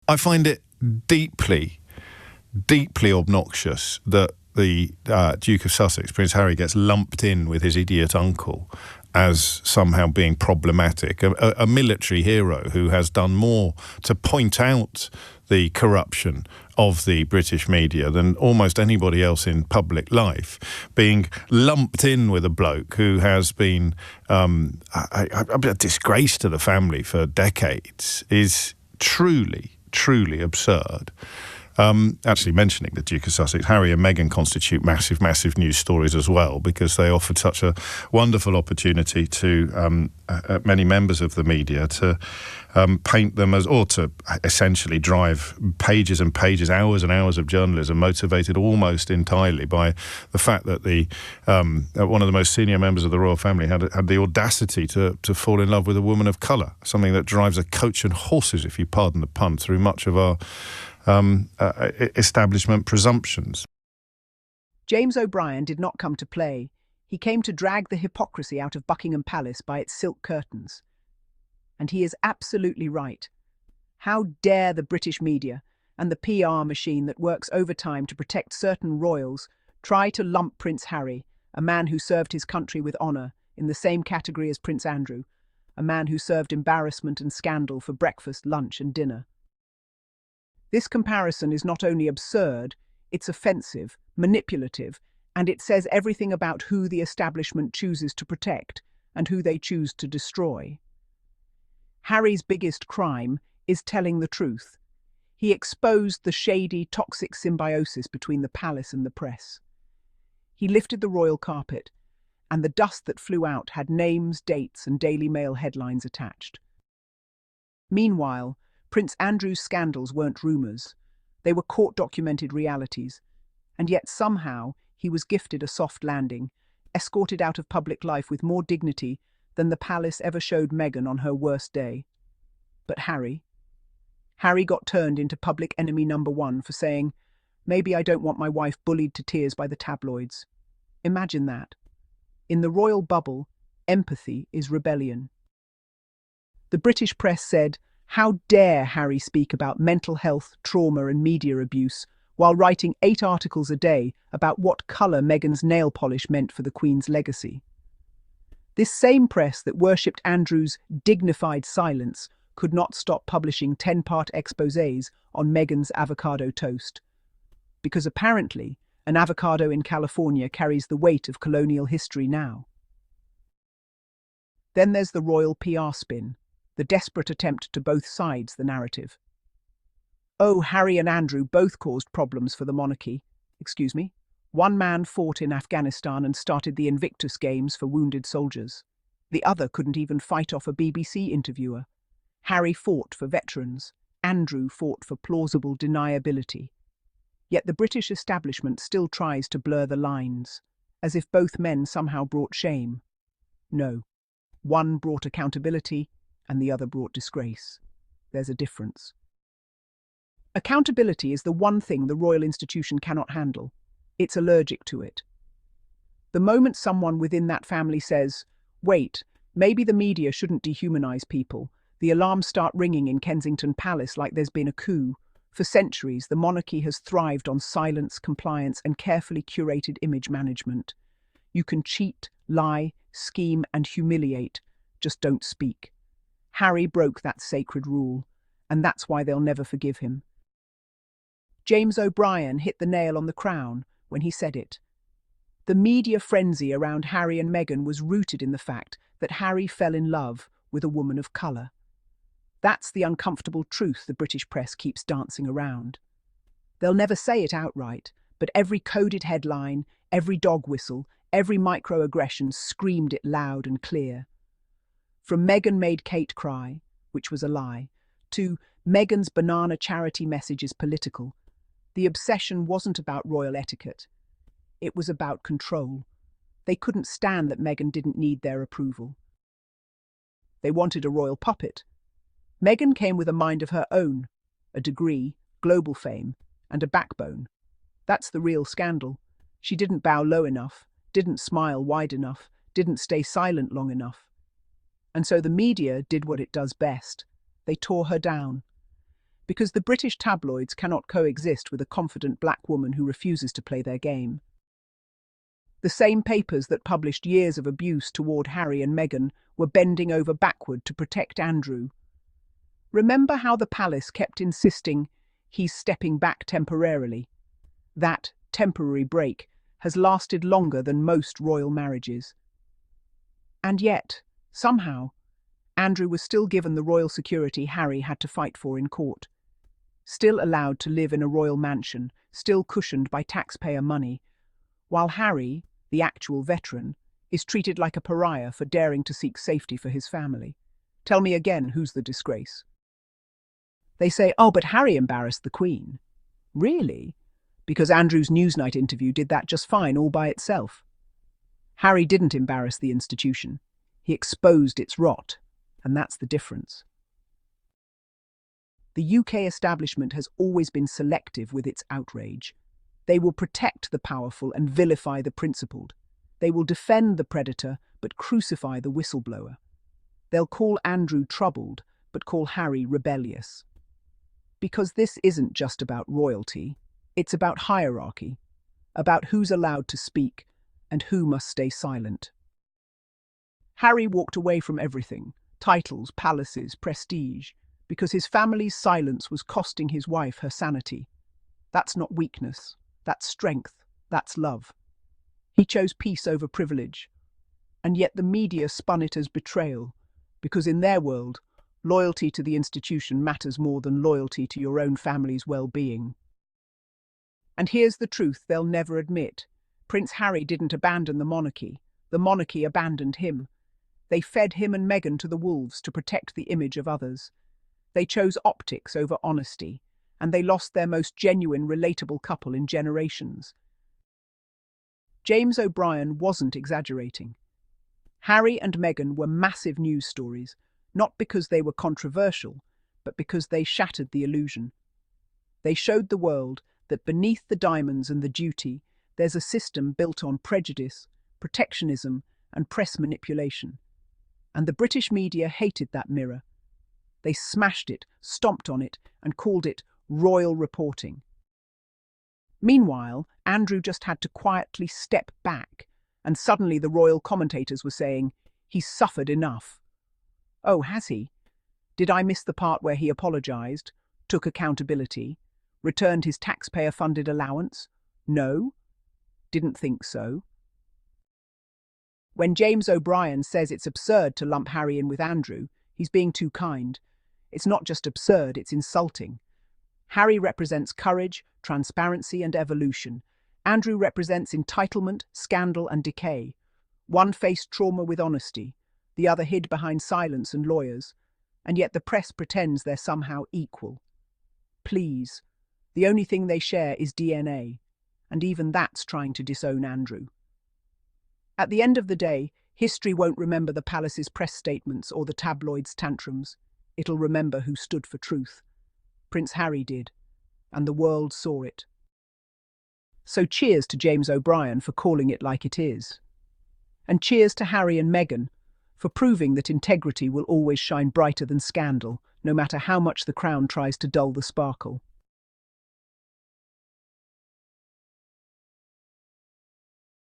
I find it deeply, deeply obnoxious that the Duke of Sussex, Prince Harry, gets lumped in with his idiot uncle as somehow being problematic. A military hero who has done more to point out the corruption of the British media than almost anybody else in public life, being lumped in with a bloke who has been a disgrace to the family for decades is truly, truly absurd. Actually mentioning the Duke of Sussex, Harry and Meghan constitute massive, massive news stories as well, because they offered such a wonderful opportunity to many members of the media to paint them as, or to essentially drive pages and pages, hours and hours of journalism motivated almost entirely by the fact that the one of the most senior members of the royal family had the audacity to fall in love with a woman of colour, something that drives a coach and horses, if you pardon the pun, through much of our establishment presumptions. James O'Brien did not come to play. He came to drag the hypocrisy out of Buckingham Palace by its silk curtains. And he is absolutely right. How dare the British media and the PR machine that works overtime to protect certain royals try to lump Prince Harry, a man who served his country with honour, in the same category as Prince Andrew, a man who served embarrassment and scandal for breakfast, lunch and dinner. This comparison is not only absurd, it's offensive, manipulative, and it says everything about who the establishment chooses to protect and who they choose to destroy. Harry's biggest crime is telling the truth. He exposed the shady, toxic symbiosis between the palace and the press. He lifted the royal carpet, and the dust that flew out had names, dates, and Daily Mail headlines attached. Meanwhile, Prince Andrew's scandals weren't rumours. They were court-documented realities. And yet somehow he was gifted a soft landing, escorted out of public life with more dignity than the palace ever showed Meghan on her worst day. But Harry got turned into public enemy number one for saying, "Maybe I don't want my wife bullied to tears by the tabloids." Imagine that. In the royal bubble, empathy is rebellion. The British press said, "How dare Harry speak about mental health, trauma and media abuse while writing 8 articles a day about what colour Meghan's nail polish meant for the Queen's legacy?" This same press that worshipped Andrew's dignified silence could not stop publishing 10-part exposés on Meghan's avocado toast. Because apparently, an avocado in California carries the weight of colonial history now. Then there's the royal PR spin, the desperate attempt to both sides the narrative. Oh, Harry and Andrew both caused problems for the monarchy. Excuse me? One man fought in Afghanistan and started the Invictus Games for wounded soldiers. The other couldn't even fight off a BBC interviewer. Harry fought for veterans. Andrew fought for plausible deniability. Yet the British establishment still tries to blur the lines, as if both men somehow brought shame. No. One brought accountability, and the other brought disgrace. There's a difference. Accountability is the one thing the royal institution cannot handle. It's allergic to it. The moment someone within that family says, "Wait, maybe the media shouldn't dehumanize people," the alarms start ringing in Kensington Palace like there's been a coup. For centuries, the monarchy has thrived on silence, compliance, and carefully curated image management. You can cheat, lie, scheme, and humiliate. Just don't speak. Harry broke that sacred rule, and that's why they'll never forgive him. James O'Brien hit the nail on the crown when he said it. The media frenzy around Harry and Meghan was rooted in the fact that Harry fell in love with a woman of colour. That's the uncomfortable truth the British press keeps dancing around. They'll never say it outright, but every coded headline, every dog whistle, every microaggression screamed it loud and clear. From Meghan made Kate cry, which was a lie, to Meghan's banana charity message is political, the obsession wasn't about royal etiquette. It was about control. They couldn't stand that Meghan didn't need their approval. They wanted a royal puppet. Meghan came with a mind of her own, a degree, global fame, and a backbone. That's the real scandal. She didn't bow low enough, didn't smile wide enough, didn't stay silent long enough. And so the media did what it does best. They tore her down. Because the British tabloids cannot coexist with a confident black woman who refuses to play their game. The same papers that published years of abuse toward Harry and Meghan were bending over backward to protect Andrew. Remember how the palace kept insisting he's stepping back temporarily? That temporary break has lasted longer than most royal marriages. And yet, somehow, Andrew was still given the royal security Harry had to fight for in court. Still allowed to live in a royal mansion, still cushioned by taxpayer money, while Harry, the actual veteran, is treated like a pariah for daring to seek safety for his family. Tell me again, who's the disgrace? They say, oh, but Harry embarrassed the Queen. Really? Because Andrew's Newsnight interview did that just fine all by itself. Harry didn't embarrass the institution. He exposed its rot, and that's the difference. The UK establishment has always been selective with its outrage. They will protect the powerful and vilify the principled. They will defend the predator but crucify the whistleblower. They'll call Andrew troubled but call Harry rebellious. Because this isn't just about royalty, it's about hierarchy, about who's allowed to speak and who must stay silent. Harry walked away from everything, titles, palaces, prestige, because his family's silence was costing his wife her sanity. That's not weakness, that's strength, that's love. He chose peace over privilege, and yet the media spun it as betrayal, because in their world, loyalty to the institution matters more than loyalty to your own family's well-being. And here's the truth they'll never admit. Prince Harry didn't abandon the monarchy abandoned him. They fed him and Meghan to the wolves to protect the image of others. They chose optics over honesty, and they lost their most genuine, relatable couple in generations. James O'Brien wasn't exaggerating. Harry and Meghan were massive news stories, not because they were controversial, but because they shattered the illusion. They showed the world that beneath the diamonds and the duty, there's a system built on prejudice, protectionism, and press manipulation. And the British media hated that mirror. They smashed it, stomped on it, and called it royal reporting. Meanwhile, Andrew just had to quietly step back, and suddenly the royal commentators were saying, he's suffered enough. Oh, has he? Did I miss the part where he apologised, took accountability, returned his taxpayer-funded allowance? No? Didn't think so. When James O'Brien says it's absurd to lump Harry in with Andrew, he's being too kind. It's not just absurd, it's insulting. Harry represents courage, transparency, and evolution. Andrew represents entitlement, scandal, and decay. One faced trauma with honesty, the other hid behind silence and lawyers, and yet the press pretends they're somehow equal. Please, the only thing they share is DNA, and even that's trying to disown Andrew. At the end of the day, history won't remember the palace's press statements or the tabloids' tantrums. It'll remember who stood for truth. Prince Harry did, and the world saw it. So cheers to James O'Brien for calling it like it is. And cheers to Harry and Meghan for proving that integrity will always shine brighter than scandal, no matter how much the crown tries to dull the sparkle.